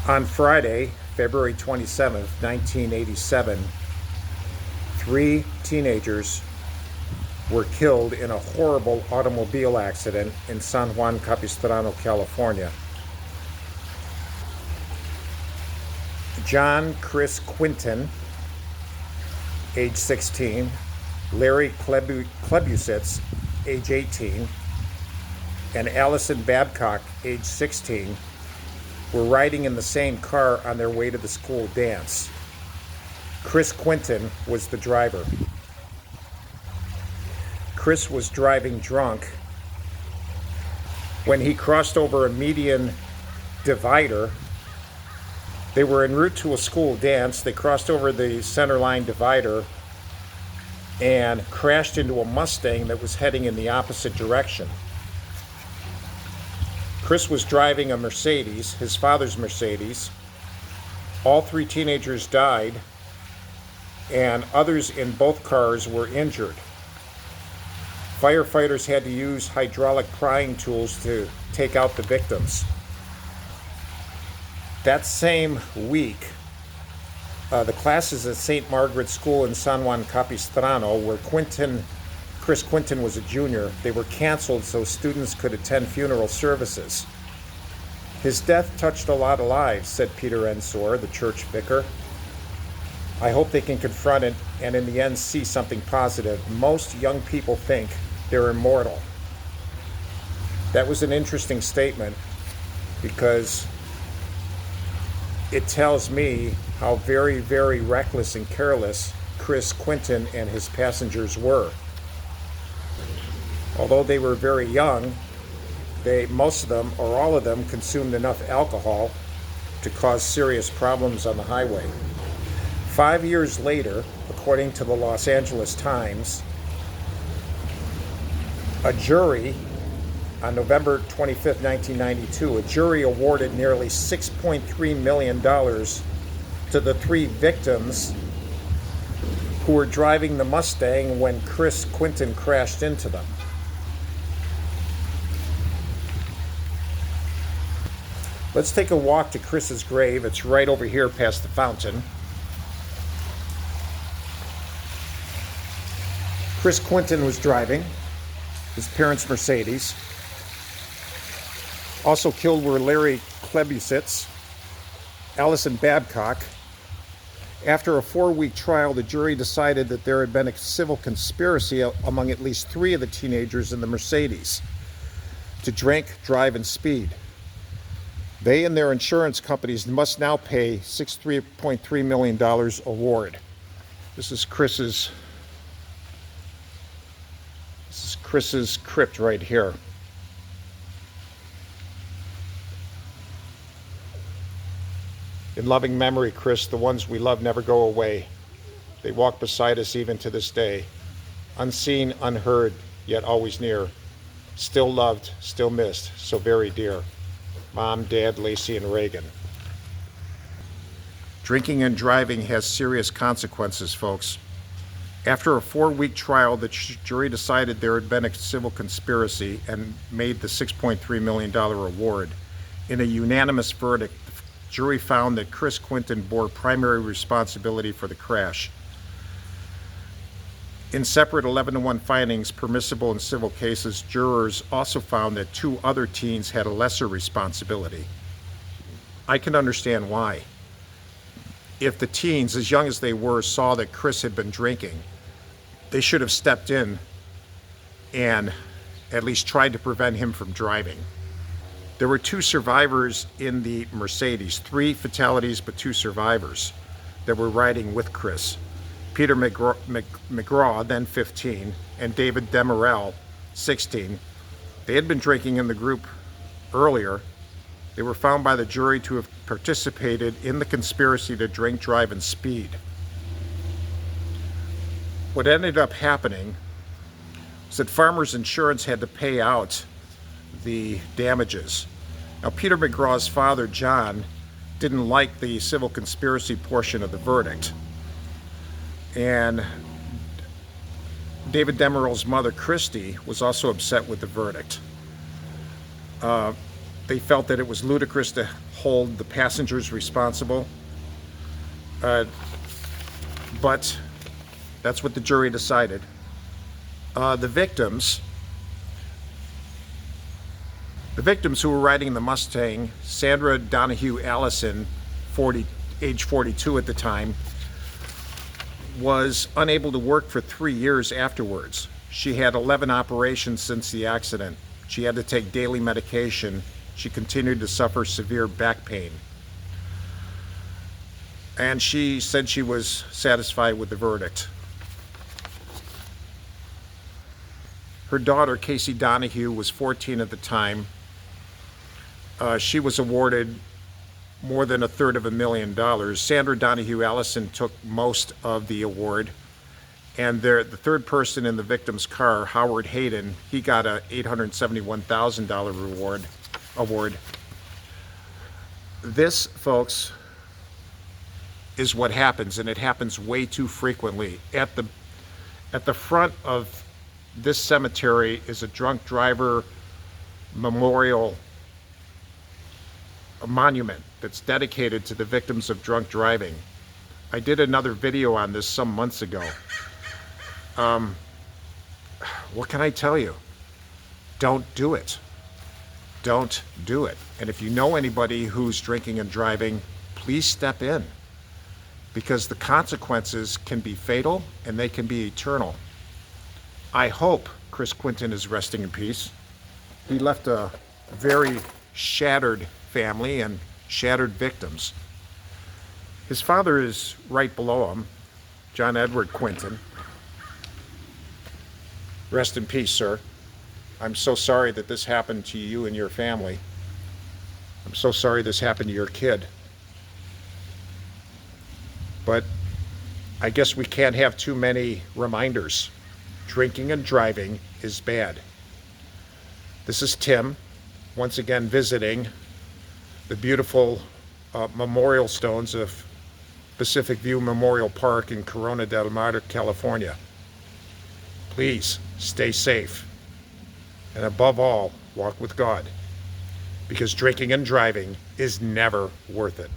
On Friday, February 27th, 1987, three teenagers were killed in a horrible automobile accident in San Juan Capistrano, California. Chris Quinton, age 16, Larry Klebusitz, age 18, and Allison Babcock, age 16, were riding in the same car on their way to the school dance. Chris Quinton was the driver. Chris was driving drunk when he crossed over a median divider. They were en route to a school dance. They crossed over the centerline divider and crashed into a Mustang that was heading in the opposite direction. Chris was driving a Mercedes, his father's Mercedes. All three teenagers died, and others in both cars were injured. Firefighters had to use hydraulic prying tools to take out the victims. That same week, the classes at St. Margaret's School in San Juan Capistrano, where Chris Quinton was a junior, they were canceled so students could attend funeral services. His death touched a lot of lives, said Peter Ensor, the church vicar. I hope they can confront it and in the end see something positive. Most young people think they're immortal. That was an interesting statement because it tells me how very, very reckless and careless Chris Quinton and his passengers were. Although they were very young, most of them, or all of them, consumed enough alcohol to cause serious problems on the highway. 5 years later, according to the Los Angeles Times, a jury, on November 25th, 1992, a jury awarded nearly $6.3 million to the three victims who were driving the Mustang when Chris Quinton crashed into them. Let's take a walk to Chris's grave. It's right over here past the fountain. Chris Quinton was driving his parents' Mercedes. Also killed were Larry Klebusitz, Allison Babcock. After a 4-week trial, the jury decided that there had been a civil conspiracy among at least three of the teenagers in the Mercedes to drink, drive, and speed. They and their insurance companies must now pay $63.3 million award. This is Chris's crypt right here. In loving memory, Chris, the ones we love never go away. They walk beside us even to this day. Unseen, unheard, yet always near. Still loved, still missed, so very dear. Mom, Dad, Lacey, and Reagan. Drinking and driving has serious consequences, folks. After a 4-week trial, the jury decided there had been a civil conspiracy and made the $6.3 million award. In a unanimous verdict, the jury found that Chris Quinton bore primary responsibility for the crash. In separate 11-1 findings permissible in civil cases, jurors also found that two other teens had a lesser responsibility. I can understand why. If the teens, as young as they were, saw that Chris had been drinking, they should have stepped in and at least tried to prevent him from driving. There were two survivors in the Mercedes, 3 fatalities but 2 survivors that were riding with Chris. Peter McGraw, then 15, and David Demerel, 16. They had been drinking in the group earlier. They were found by the jury to have participated in the conspiracy to drink, drive, and speed. What ended up happening was that Farmers Insurance had to pay out the damages. Now, Peter McGraw's father, John, didn't like the civil conspiracy portion of the verdict. And David Demerel's mother, Christy, was also upset with the verdict. They felt that it was ludicrous to hold the passengers responsible. But that's what the jury decided. The victims who were riding the Mustang, Sandra Donahue Allison, age 42 at the time, was unable to work for 3 years afterwards. She had 11 operations since the accident. She had to take daily medication. She continued to suffer severe back pain. And she said she was satisfied with the verdict. Her daughter, Casey Donahue, was 14 at the time. She was awarded more than $250,000. Sandra Donahue Allison took most of the award. And the third person in the victim's car, Howard Hayden, he got a $871,000 award. This, folks, is what happens, and it happens way too frequently. At the front of this cemetery is a drunk driver memorial monument that's dedicated to the victims of drunk driving. I did another video on this some months ago. What can I tell you? Don't do it. Don't do it. And if you know anybody who's drinking and driving, please step in, because the consequences can be fatal and they can be eternal. I hope Chris Quinton is resting in peace. He left a very shattered family and shattered victims. His father is right below him, John Edward Quinton. Rest in peace, sir. I'm so sorry that this happened to you and your family. I'm so sorry this happened to your kid. But I guess we can't have too many reminders. Drinking and driving is bad. This is Tim, once again visiting the beautiful memorial stones of Pacific View Memorial Park in Corona del Mar, California. Please stay safe. And above all, walk with God, because drinking and driving is never worth it.